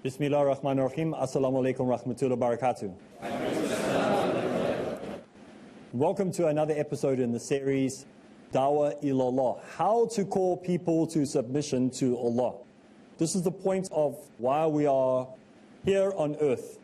Bismillah ar-Rahman ar-Rahim. Assalamu alaikum rahmatullahi wa barakatuh. Welcome to another episode in the series, Dawah Ilallah. How to call people to submission to Allah. This is the point of why we are here on earth.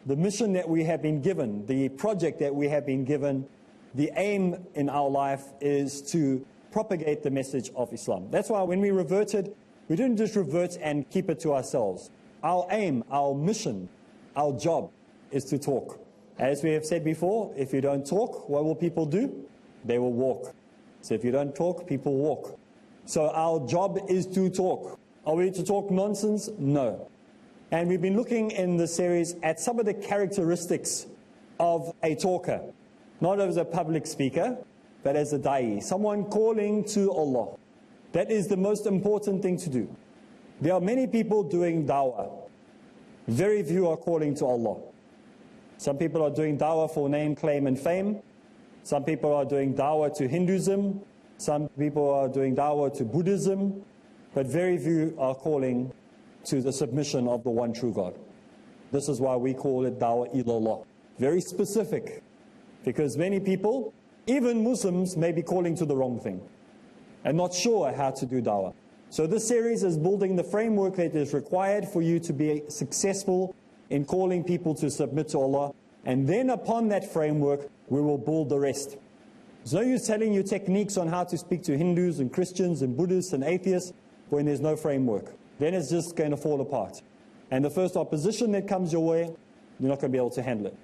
The mission that we have been given, the project that we have been given, the aim in our life is to propagate the message of Islam. That's why when we reverted, we didn't just revert and keep it to ourselves. Our aim, our mission, our job is to talk. As we have said before, if you don't talk, what will people do? They will walk. So if you don't talk, people walk. So our job is to talk. Are we to talk nonsense? No. And we've been looking in the series at some of the characteristics of a talker. Not as a public speaker, but as a da'i, someone calling to Allah. That is the most important thing to do. There are many people doing dawah. Very few are calling to Allah. Some people are doing dawah for name, claim and fame. Some people are doing dawah to Hinduism. Some people are doing dawah to Buddhism. But very few are calling to the submission of the one true God. This is why we call it Dawah Ilallah. Very specific. Because many people, even Muslims, may be calling to the wrong thing and not sure how to do dawah. So this series is building the framework that is required for you to be successful in calling people to submit to Allah. And then upon that framework, we will build the rest. There's no use telling you techniques on how to speak to Hindus and Christians and Buddhists and atheists when there's no framework. Then it's just going to fall apart. And the first opposition that comes your way, you're not going to be able to handle it.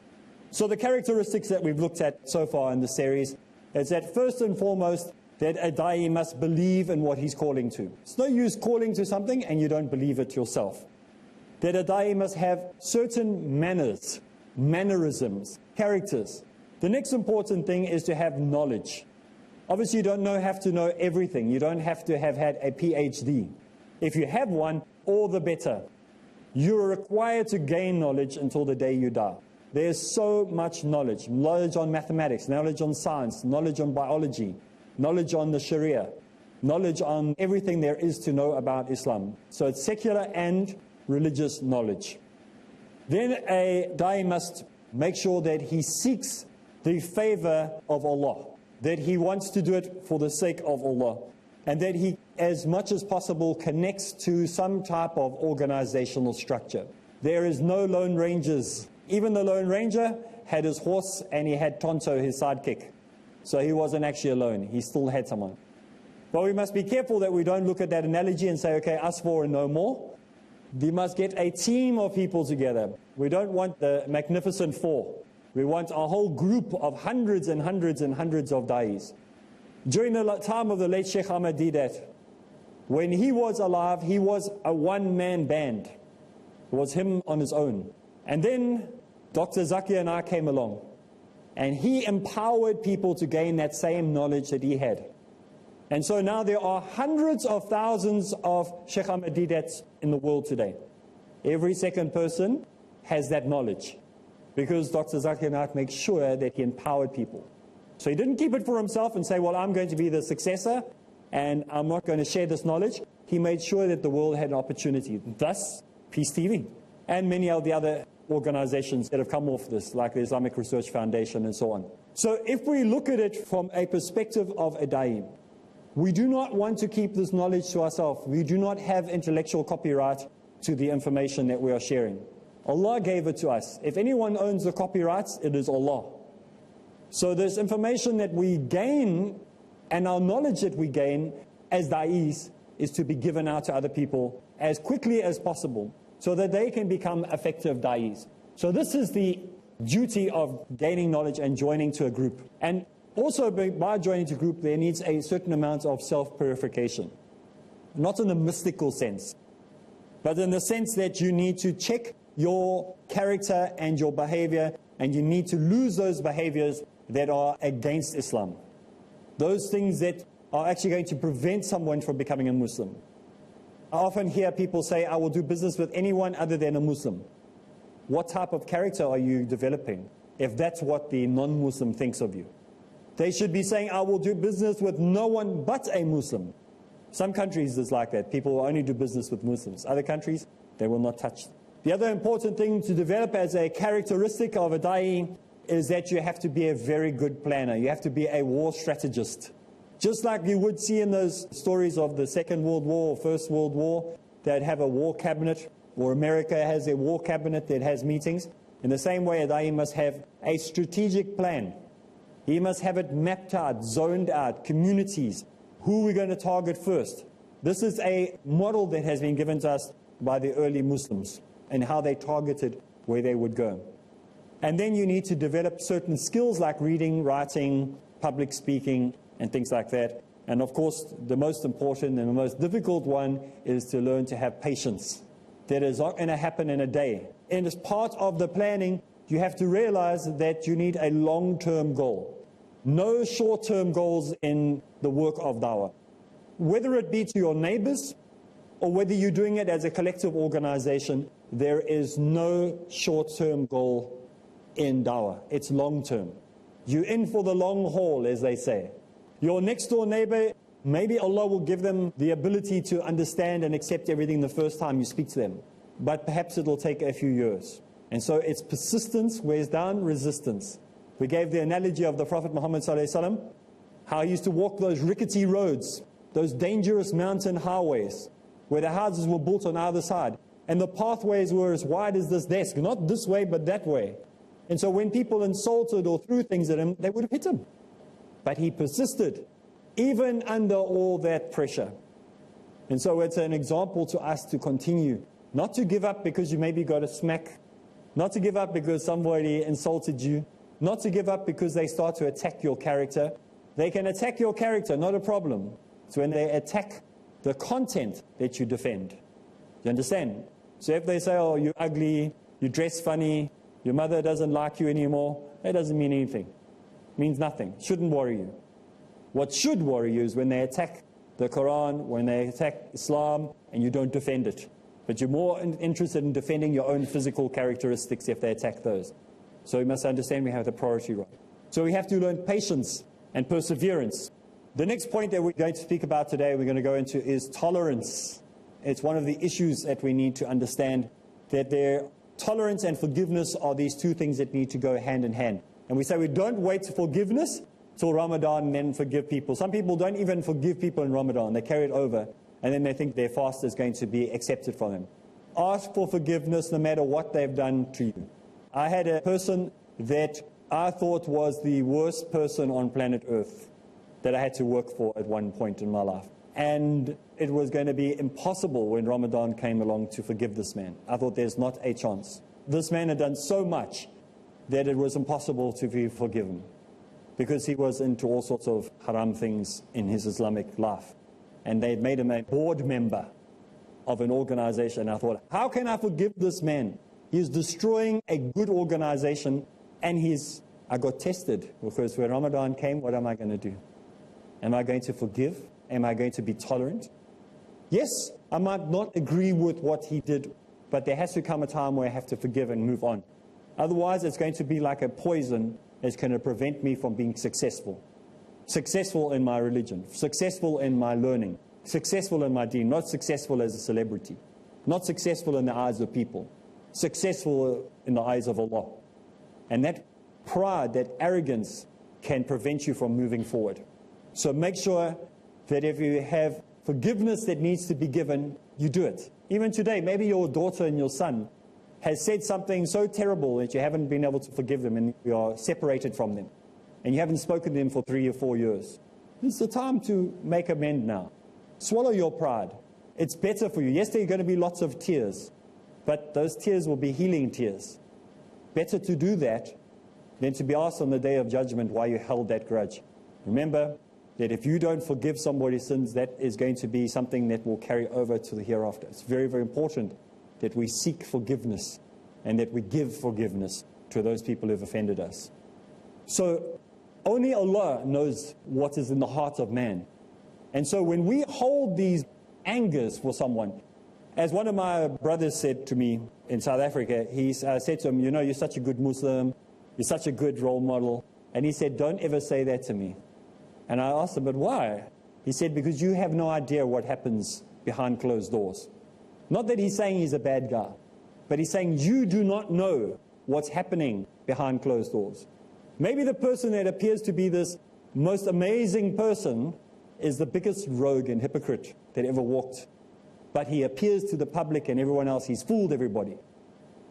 So the characteristics that we've looked at so far in the series is that first and foremost, that a da'i must believe in what he's calling to. It's no use calling to something and you don't believe it yourself. That a da'i must have certain manners, mannerisms, characters. The next important thing is to have knowledge. Obviously you don't have to know everything. You don't have to have had a PhD. If you have one, all the better. You're required to gain knowledge until the day you die. There's so much knowledge. Knowledge on mathematics, knowledge on science, knowledge on biology, knowledge on the Sharia, knowledge on everything there is to know about Islam. So it's secular and religious knowledge. Then a da'i must make sure that he seeks the favor of Allah, that he wants to do it for the sake of Allah, and that he, as much as possible, connects to some type of organizational structure. There is no lone rangers. Even the Lone Ranger had his horse and he had Tonto, his sidekick. So he wasn't actually alone. He still had someone. But we must be careful that we don't look at that analogy and say, okay, us four and no more. We must get a team of people together. We don't want the magnificent four. We want a whole group of hundreds and hundreds and hundreds of da'is. During the time of the late Sheikh Ahmad Didat, when he was alive, he was a one-man band. It was him on his own. And then Dr. Zakir and I came along. And he empowered people to gain that same knowledge that he had. And so now there are hundreds of thousands of Sheikh Ahmad Didats in the world today. Every second person has that knowledge. Because Dr. Zakir Naik makes sure that he empowered people. So he didn't keep it for himself and say, well, I'm going to be the successor and I'm not going to share this knowledge. He made sure that the world had an opportunity. Thus, Peace TV and many of the other organizations that have come off this, like the Islamic Research Foundation and so on. So if we look at it from a perspective of a da'i, we do not want to keep this knowledge to ourselves. We do not have intellectual copyright to the information that we are sharing. Allah gave it to us. If anyone owns the copyrights, it is Allah. So this information that we gain and our knowledge that we gain as da'is is to be given out to other people as quickly as possible, so that they can become effective da'is. So this is the duty of gaining knowledge and joining to a group. And also by joining to a group, there needs a certain amount of self-purification. Not in the mystical sense, but in the sense that you need to check your character and your behavior, and you need to lose those behaviors that are against Islam. Those things that are actually going to prevent someone from becoming a Muslim. I often hear people say, I will do business with anyone other than a Muslim. What type of character are you developing if that's what the non-Muslim thinks of you? They should be saying, I will do business with no one but a Muslim. Some countries it's like that. People will only do business with Muslims. Other countries, they will not touch The other important thing to develop as a characteristic of a da'i is that you have to be a very good planner. You have to be a war strategist. Just like you would see in those stories of the Second World War or First World War, they'd have a war cabinet, or America has a war cabinet that has meetings. In the same way, a da'i must have a strategic plan. He must have it mapped out, zoned out, communities, who we're going to target first. This is a model that has been given to us by the early Muslims and how they targeted where they would go. And then you need to develop certain skills like reading, writing, public speaking, and things like that. And of course, the most important and the most difficult one is to learn to have patience. That is not going to happen in a day. And as part of the planning, you have to realize that you need a long-term goal. No short-term goals in the work of dawah. Whether it be to your neighbors or whether you're doing it as a collective organization, there is no short-term goal in dawah. It's long-term. You're in for the long haul, as they say. Your next-door neighbor, maybe Allah will give them the ability to understand and accept everything the first time you speak to them. But perhaps it'll take a few years. And so it's persistence wears down resistance. We gave the analogy of the Prophet Muhammad ﷺ, how he used to walk those rickety roads, those dangerous mountain highways, where the houses were built on either side. And the pathways were as wide as this desk, not this way, but that way. And so when people insulted or threw things at him, they would have hit him. But he persisted, even under all that pressure. And so it's an example to us to continue, not to give up because you maybe got a smack, not to give up because somebody insulted you, not to give up because they start to attack your character. They can attack your character, not a problem. It's when they attack the content that you defend. You understand? So if they say, oh, you're ugly, you dress funny, your mother doesn't like you anymore, that doesn't mean anything. It means nothing. It shouldn't worry you. What should worry you is when they attack the Quran, when they attack Islam, and you don't defend it. But you're more interested in defending your own physical characteristics if they attack those. So you must understand we have the priority right. So we have to learn patience and perseverance. The next point that we're going to speak about today, we're going to go into, is tolerance. It's one of the issues that we need to understand, that tolerance and forgiveness are these two things that need to go hand in hand. And we say we don't wait for forgiveness till Ramadan and then forgive people. Some people don't even forgive people in Ramadan. They carry it over, and then they think their fast is going to be accepted from them. Ask for forgiveness no matter what they've done to you. I had a person that I thought was the worst person on planet Earth that I had to work for at one point in my life. And it was going to be impossible when Ramadan came along to forgive this man. I thought there's not a chance. This man had done so much that it was impossible to be forgiven, because he was into all sorts of haram things in his Islamic life. And they made him a board member of an organization. I thought, how can I forgive this man? He's destroying a good organization, and I got tested, because when Ramadan came, what am I going to do? Am I going to forgive? Am I going to be tolerant? Yes, I might not agree with what he did, but there has to come a time where I have to forgive and move on. Otherwise, it's going to be like a poison that's going to prevent me from being successful. Successful in my religion, successful in my learning, successful in my deen, not successful as a celebrity, not successful in the eyes of people, successful in the eyes of Allah. And that pride, that arrogance can prevent you from moving forward. So make sure that if you have forgiveness that needs to be given, you do it. Even today, maybe your daughter and your son has said something so terrible that you haven't been able to forgive them, and you are separated from them, and you haven't spoken to them for 3 or 4 years. It's the time to make amends now. Swallow your pride. It's better for you. Yes, there are going to be lots of tears, but those tears will be healing tears. Better to do that than to be asked on the day of judgment why you held that grudge. Remember that if you don't forgive somebody's sins, that is going to be something that will carry over to the hereafter. It's very, very important that we seek forgiveness and that we give forgiveness to those people who have offended us. So only Allah knows what is in the heart of man. And so when we hold these angers for someone, as one of my brothers said to me in South Africa, he said to him, you know, you're such a good Muslim, you're such a good role model. And he said, don't ever say that to me. And I asked him, but why? He said, because you have no idea what happens behind closed doors. Not that he's saying he's a bad guy, But he's saying you do not know what's happening behind closed doors. Maybe the person that appears to be this most amazing person is the biggest rogue and hypocrite that ever walked. But he appears to the public and everyone else, he's fooled everybody.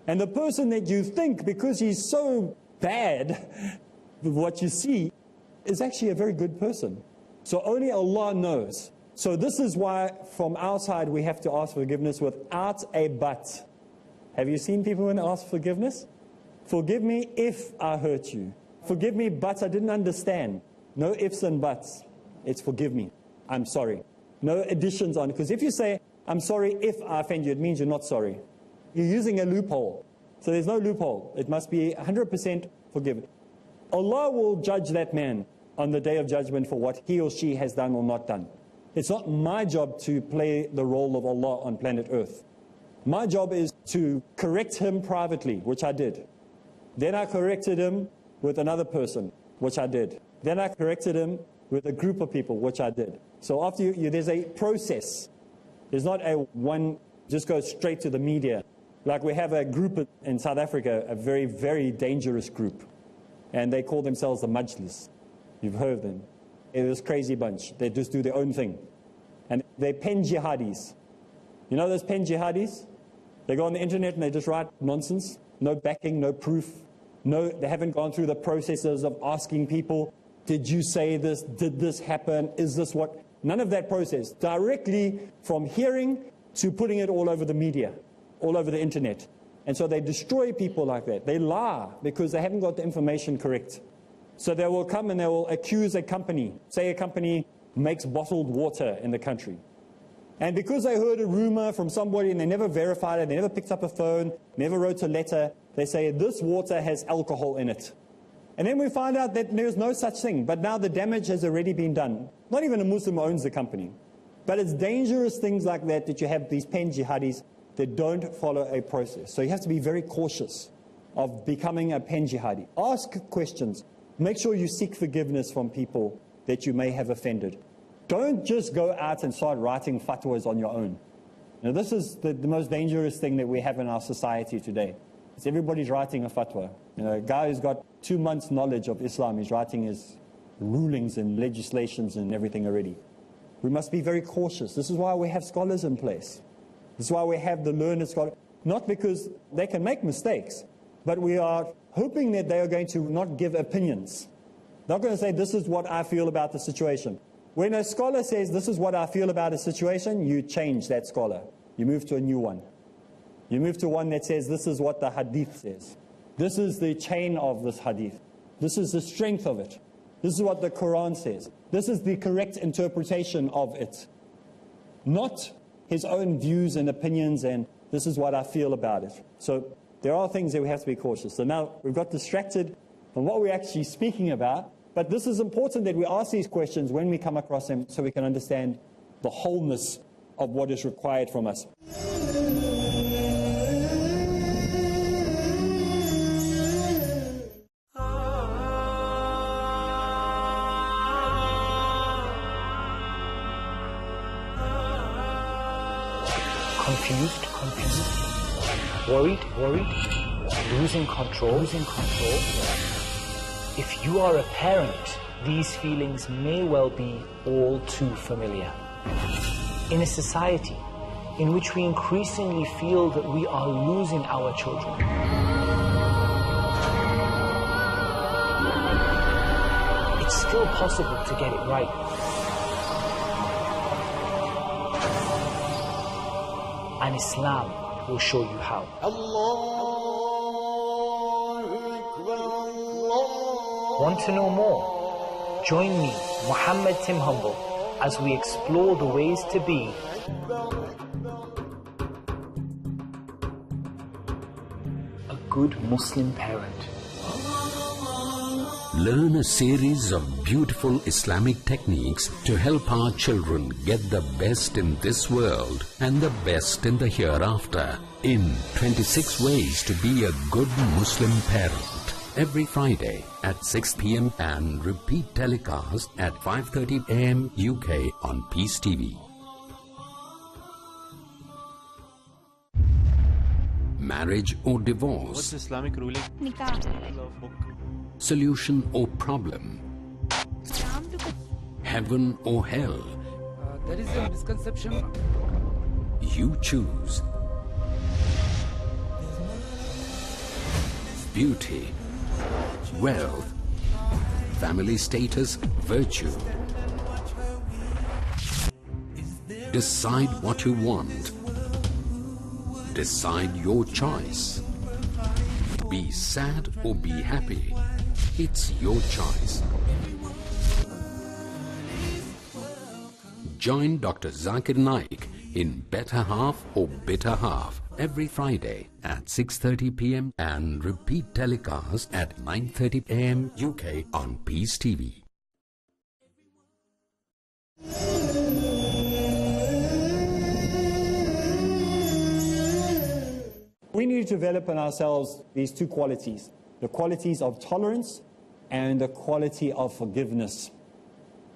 And the person that you think, because he's so bad, what you see, is actually a very good person. So only Allah knows. So this is why from our side we have to ask forgiveness without a but. Have you seen people when they ask forgiveness? Forgive me if I hurt you. Forgive me, but I didn't understand. No ifs and buts. It's forgive me. I'm sorry. No additions on it. Because if you say, I'm sorry if I offend you, it means you're not sorry. You're using a loophole. So there's no loophole. It must be 100% forgiven. Allah will judge that man on the day of judgment for what he or she has done or not done. It's not my job to play the role of Allah on planet Earth. My job is to correct him privately, which I did. Then I corrected him with another person, which I did. Then I corrected him with a group of people, which I did. So after there's a process. There's not a one, just go straight to the media. Like we have a group in South Africa, a very, very dangerous group. And they call themselves the Majlis. You've heard of them. They're this crazy bunch. They just do their own thing. And they pen jihadis. You know those pen jihadis? They go on the internet and they just write nonsense. No backing, no proof. No, they haven't gone through the processes of asking people, did you say this? Did this happen? Is this what? None of that process. Directly from hearing to putting it all over the media, all over the internet. And so they destroy people like that. They lie because they haven't got the information correct. So they will come and they will accuse a company. Say a company makes bottled water in the country. And because they heard a rumor from somebody and they never verified it, they never picked up a phone, never wrote a letter, they say this water has alcohol in it. And then we find out that there's no such thing. But now the damage has already been done. Not even a Muslim owns the company. But it's dangerous things like that that you have these pen jihadis that don't follow a process. So you have to be very cautious of becoming a pen jihadi. Ask questions. Make sure you seek forgiveness from people that you may have offended. Don't just go out and start writing fatwas on your own. Now, this is the most dangerous thing that we have in our society today. It's everybody's writing a fatwa. You know, a guy who's got 2 months' knowledge of Islam is writing his rulings and legislations and everything already. We must be very cautious. This is why we have scholars in place. This is why we have the learned scholars. Not because they can make mistakes, but we are hoping that they are going to not give opinions. They're not going to say, this is what I feel about the situation. When a scholar says, this is what I feel about a situation, you change that scholar. You move to a new one. You move to one that says, this is what the hadith says. This is the chain of this hadith. This is the strength of it. This is what the Quran says. This is the correct interpretation of it. Not his own views and opinions and this is what I feel about it. So there are things that we have to be cautious. So now we've got distracted from what we're actually speaking about. But this is important that we ask these questions when we come across them so we can understand the wholeness of what is required from us. Confused, worried, losing control. If you are a parent, these feelings may well be all too familiar. In a society in which we increasingly feel that we are losing our children, it's still possible to get it right. And Islam will show you how. Want to know more? Join me, Muhammad Tim Humble, as we explore the ways to be a good Muslim parent. Learn a series of beautiful Islamic techniques to help our children get the best in this world and the best in the hereafter in 26 Ways to be a Good Muslim Parent. Every Friday at 6 p.m. and repeat telecast at 5:30 a.m. UK on Peace TV. marriage or What's divorce, Islamic ruling? Nikah. solution or problem, heaven or hell. There is a misconception. You choose. Beauty, wealth, family status, virtue. Decide what you want. Decide your choice. Be sad or be happy. It's your choice. Join Dr. Zakir Naik in Better Half or Bitter Half every Friday at 6:30 p.m. and repeat telecast at 9:30 a.m. UK on Peace TV. We need to develop in ourselves these two qualities, the qualities of tolerance and the quality of forgiveness.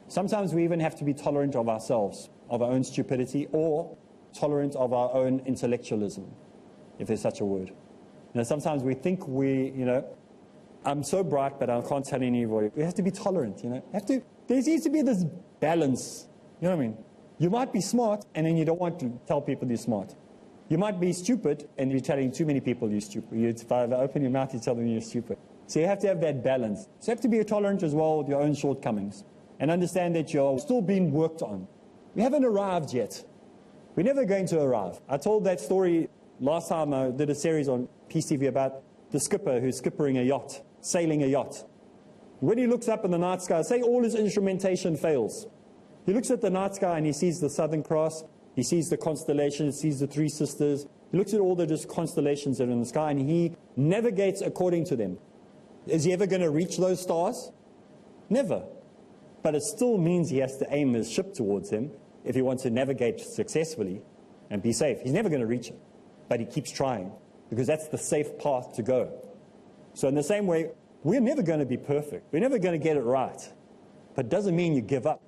Sometimes we even have to be tolerant of ourselves, of our own stupidity, or tolerant of our own intellectualism, if there's such a word. Sometimes we think I'm so bright, but I can't tell anybody. We have to be tolerant, There needs to be this balance, you know what I mean? You might be smart, and then you don't want to tell people you're smart. You might be stupid, and you're telling too many people you're stupid. If I open your mouth, you tell them you're stupid. So you have to have that balance. So you have to be tolerant as well with your own shortcomings, and understand that you're still being worked on. We haven't arrived yet. We're never going to arrive. I told that story last time I did a series on Peace TV about the skipper who's skippering a yacht, sailing a yacht. When he looks up in the night sky, say all his instrumentation fails. He looks at the night sky and he sees the Southern Cross, he sees the constellations, he sees the Three Sisters, he looks at all the just constellations that are in the sky and he navigates according to them. Is he ever going to reach those stars? Never. But it still means he has to aim his ship towards them if he wants to navigate successfully and be safe. He's never going to reach it, but he keeps trying because that's the safe path to go. So in the same way, we're never going to be perfect. We're never going to get it right. But it doesn't mean you give up.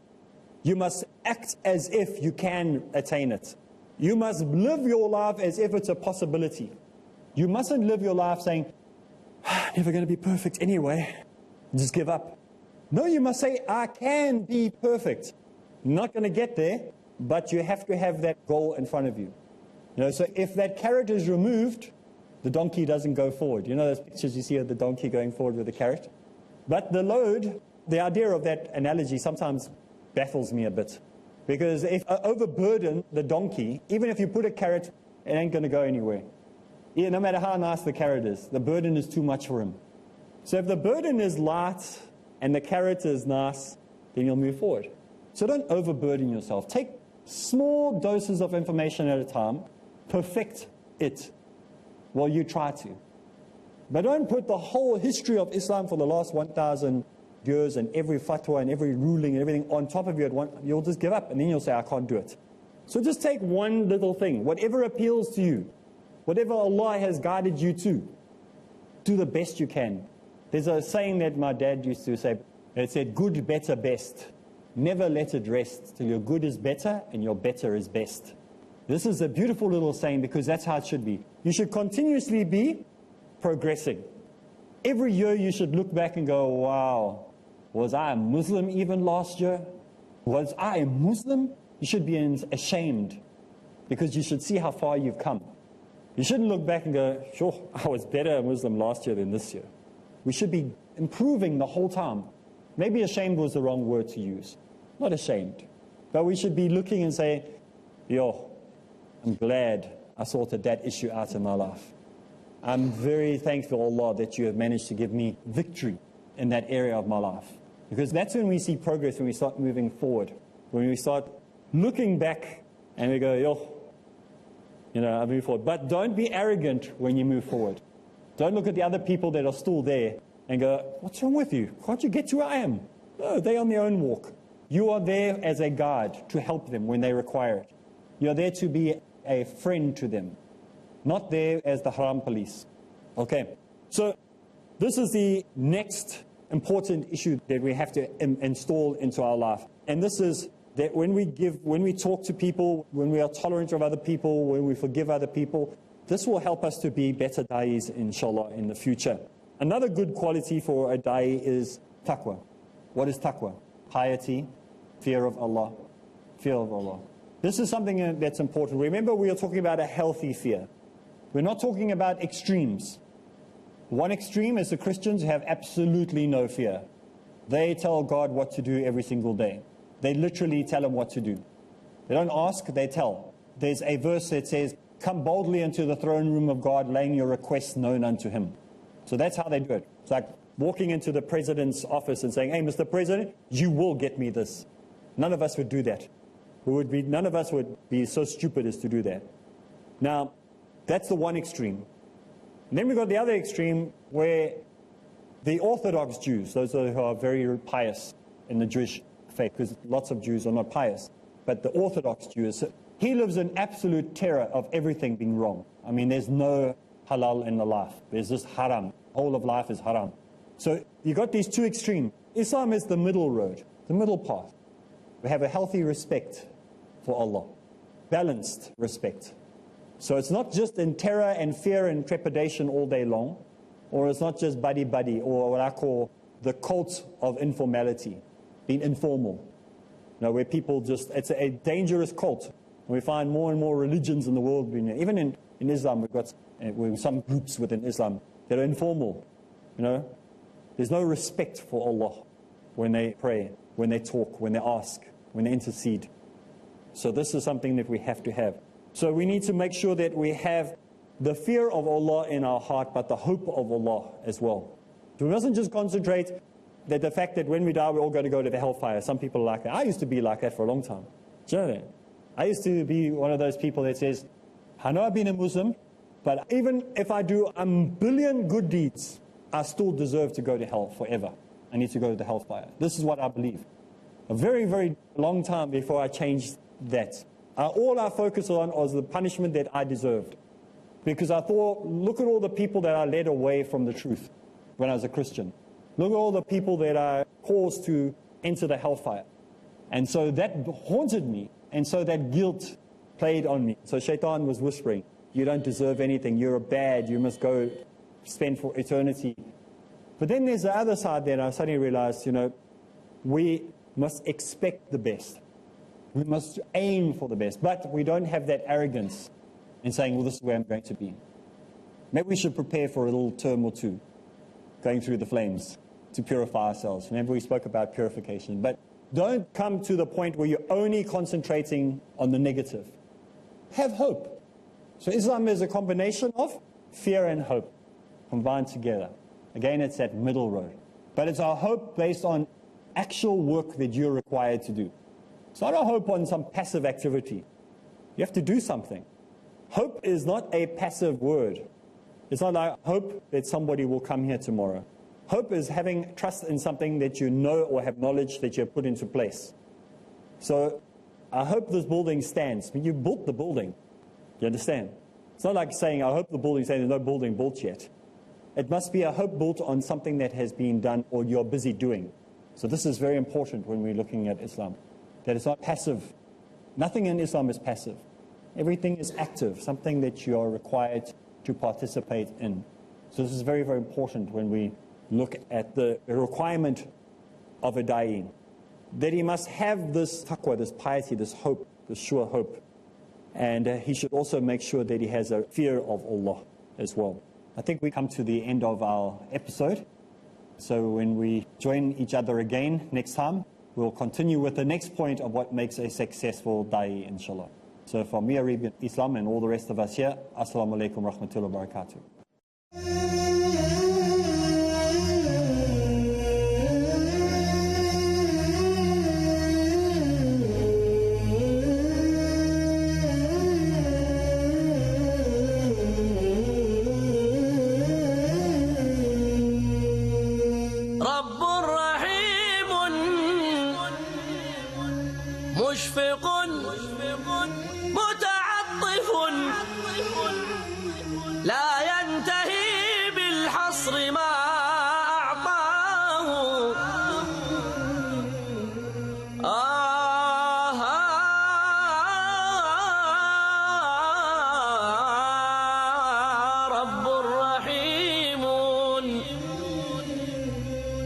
You must act as if you can attain it. You must live your life as if it's a possibility. You mustn't live your life saying, never going to be perfect anyway. Just give up. No, you must say, I can be perfect. Not going to get there, but you have to have that goal in front of you. So if that carrot is removed, the donkey doesn't go forward. You know those pictures you see of the donkey going forward with the carrot? But the load, the idea of that analogy sometimes baffles me a bit. Because if I overburden the donkey, even if you put a carrot, it ain't going to go anywhere. No matter how nice the carrot is, the burden is too much for him. So if the burden is light and the carrot is nice, then you'll move forward. So don't overburden yourself. Take small doses of information at a time, perfect it while you try to. But don't put the whole history of Islam for the last 1,000 years and every fatwa and every ruling and everything on top of you at once. You'll just give up and then you'll say, I can't do it. So just take one little thing, whatever appeals to you, whatever Allah has guided you to, do the best you can. There's a saying that my dad used to say, it said, good, better, best. Never let it rest till your good is better and your better is best. This is a beautiful little saying because that's how it should be. You should continuously be progressing. Every year you should look back and go, wow, was I a Muslim even last year? Was I a Muslim? You should be ashamed because you should see how far you've come. You shouldn't look back and go, sure, I was better a Muslim last year than this year. We should be improving the whole time. Maybe ashamed was the wrong word to use. Not ashamed. But we should be looking and say, I'm glad I sorted that issue out in my life. I'm very thankful, Allah, that you have managed to give me victory in that area of my life. Because that's when we see progress, when we start moving forward. When we start looking back and we go, I move forward. But don't be arrogant when you move forward. Don't look at the other people that are still there and go, what's wrong with you? Can't you get to where I am? No, they're on their own walk. You are there as a guide to help them when they require it. You're there to be a friend to them, not there as the haram police. Okay, so this is the next important issue that we have to install into our life. And this is that when we talk to people, when we are tolerant of other people, when we forgive other people, this will help us to be better da'is, inshallah, in the future. Another good quality for a da'i is taqwa. What is taqwa? Piety, fear of Allah. Fear of Allah. This is something that's important. Remember, we are talking about a healthy fear. We're not talking about extremes. One extreme is the Christians who have absolutely no fear. They tell God what to do every single day. They literally tell him what to do. They don't ask, they tell. There's a verse that says, come boldly into the throne room of God, laying your requests known unto him. So that's how they do it. It's like walking into the president's office and saying, hey, Mr. President, you will get me this. None of us would do that. None of us would be so stupid as to do that. Now, that's the one extreme. And then we've got the other extreme where the Orthodox Jews, those who are very pious in the Jewish faith, because lots of Jews are not pious, but the Orthodox Jews, he lives in absolute terror of everything being wrong. I mean, there's no halal in the life. There's just haram. Whole of life is haram. So you've got these two extremes. Islam is the middle road, the middle path. We have a healthy respect for Allah, balanced respect. So it's not just in terror and fear and trepidation all day long, or it's not just buddy-buddy, or what I call the cult of informality, being informal. You know, where people just, it's a dangerous cult. And we find more and more religions in the world, even in Islam, we've got some groups within Islam that are informal. You know, there's no respect for Allah when they pray, when they talk, when they ask, when they intercede. So this is something that we have to have. So we need to make sure that we have the fear of Allah in our heart, but the hope of Allah as well. So we mustn't just concentrate that the fact that when we die, we're all going to go to the hellfire. Some people are like that. I used to be like that for a long time. Do you know that? I used to be one of those people that says, I know I've been a Muslim, but even if I do a billion good deeds, I still deserve to go to hell forever. I need to go to the hellfire. This is what I believe. A very, very long time before I changed that. All I focused on was the punishment that I deserved. Because I thought, look at all the people that I led away from the truth when I was a Christian. Look at all the people that I caused to enter the hellfire. And so that haunted me. And so that guilt played on me. So Shaitan was whispering, you don't deserve anything, you're bad, you must go spend for eternity. But then there's the other side that I suddenly realized, you know, we must expect the best. We must aim for the best. But we don't have that arrogance in saying, well, this is where I'm going to be. Maybe we should prepare for a little term or two, going through the flames to purify ourselves. Remember we spoke about purification. But don't come to the point where you're only concentrating on the negative. Have hope. So Islam is a combination of fear and hope combined together. Again, it's that middle road. But it's our hope based on actual work that you're required to do. It's not a hope on some passive activity. You have to do something. Hope is not a passive word. It's not like hope that somebody will come here tomorrow. Hope is having trust in something that you know or have knowledge that you have put into place. So I hope this building stands. I mean, you built the building. You understand? It's not like saying, I hope the building stands. There's no building built yet. It must be a hope built on something that has been done or you're busy doing. So this is very important when we're looking at Islam. That it's not passive. Nothing in Islam is passive. Everything is active, something that you are required to participate in. So this is very, very important when we look at the requirement of a da'i. That he must have this taqwa, this piety, this hope, this sure hope. And he should also make sure that he has a fear of Allah as well. I think we come to the end of our episode. So when we join each other again next time, we'll continue with the next point of what makes a successful da'i, inshallah. So from me, Areeb, Islam, and all the rest of us here, Assalamu alaikum wa rahmatullahi wa barakatuh. مشفق متعطف لا ينتهي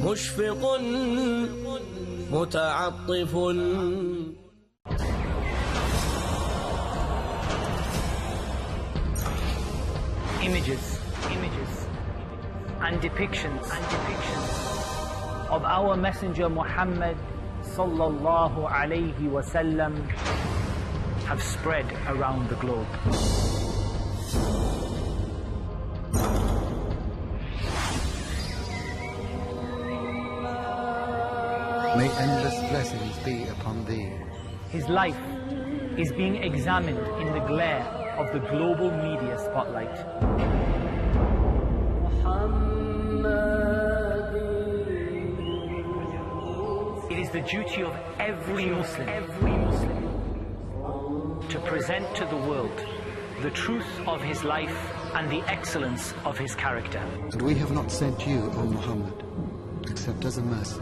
مشفق متعطف. Images and depictions of our Messenger Muhammad sallallahu alayhi wasallam have spread around the globe. May endless blessings be upon thee. His life is being examined in the glare of the global media spotlight. It is the duty of every Muslim to present to the world the truth of his life and the excellence of his character. And we have not sent you, O Muhammad, except as a mercy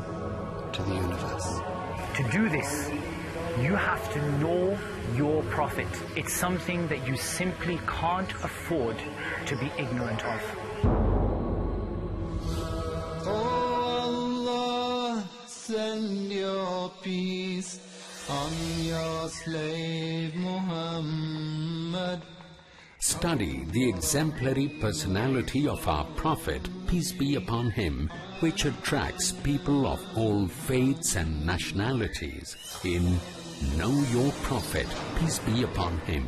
to the universe. To do this, you have to know your Prophet. It's something that you simply can't afford to be ignorant of. Allah, send your peace on your slave Muhammad. Study the exemplary personality of our Prophet, peace be upon him, which attracts people of all faiths and nationalities in Know Your Prophet, peace be upon him.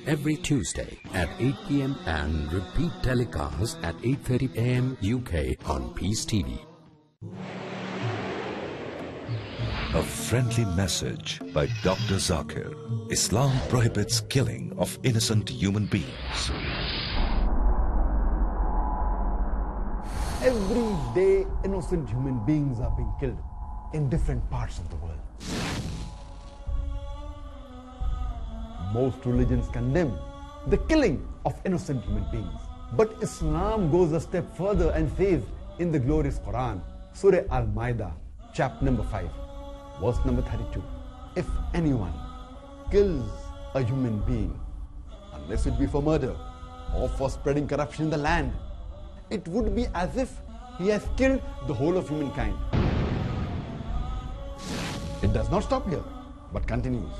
Every Tuesday at 8 p.m. and repeat telecast at 8:30 a.m. UK on Peace TV. A friendly message by Dr. Zakir. Islam prohibits killing of innocent human beings. Every day, innocent human beings are being killed in different parts of the world. Most religions condemn the killing of innocent human beings. But Islam goes a step further and says in the glorious Quran, Surah Al-Ma'idah, chapter number 5, verse number 32, if anyone kills a human being, unless it be for murder or for spreading corruption in the land, it would be as if he has killed the whole of humankind. It does not stop here, but continues.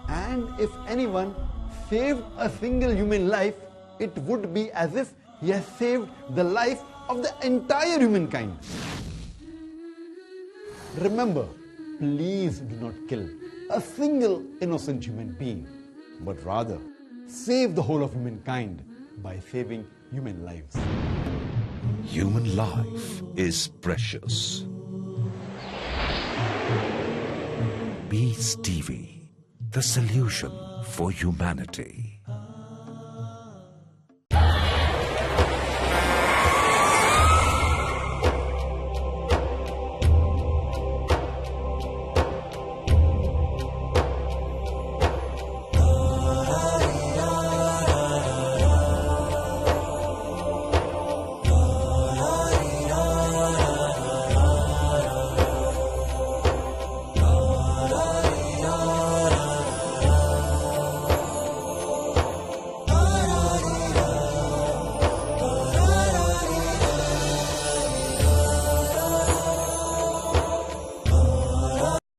And if anyone saved a single human life, it would be as if he has saved the life of the entire humankind. Remember, please do not kill a single innocent human being, but rather save the whole of humankind by saving human lives. Human life is precious. Peace TV, the solution for humanity.